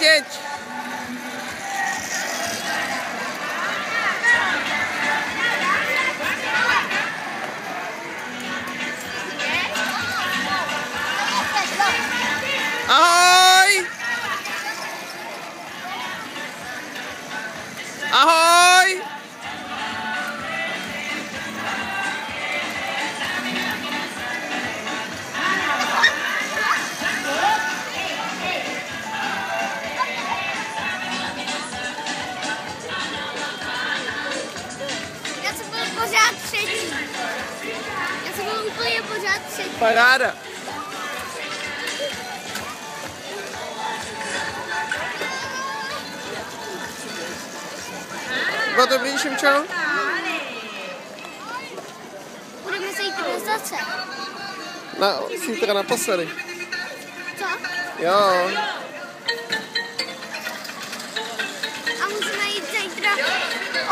Jeď. Ahoj! Ahoj! Já jsem byl pořád třetí. Já jsem byl úplně pořád třetí. Paráda. Bylo dobrý, Šimčo? Budeme se jít zase. Zítra naposledy. Co? Jo. A můžeme jít zítra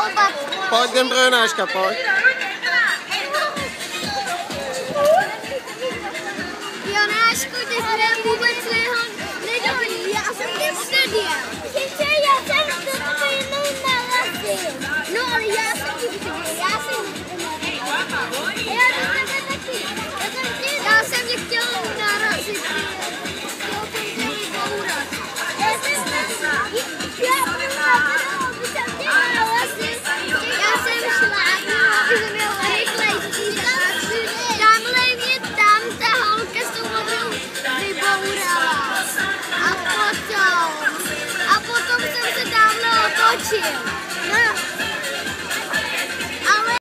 oba. Pojď, jdem pro Jonáška, pojď. Jonášku, ty jsi vůbec nedovolí. Já jsem tě vstydil. Sice já jsem to jenom narazil. No ale já jsem ti vstydil. Já jsem Já jsem tě chtěl narazit. Chtěl jsem tě vybourat. Já jsem šla, aby jsem měl rychlejší. Tamhle mě tam ta holka s tou modrou vybourala. A potom jsem se tamhle otočil. No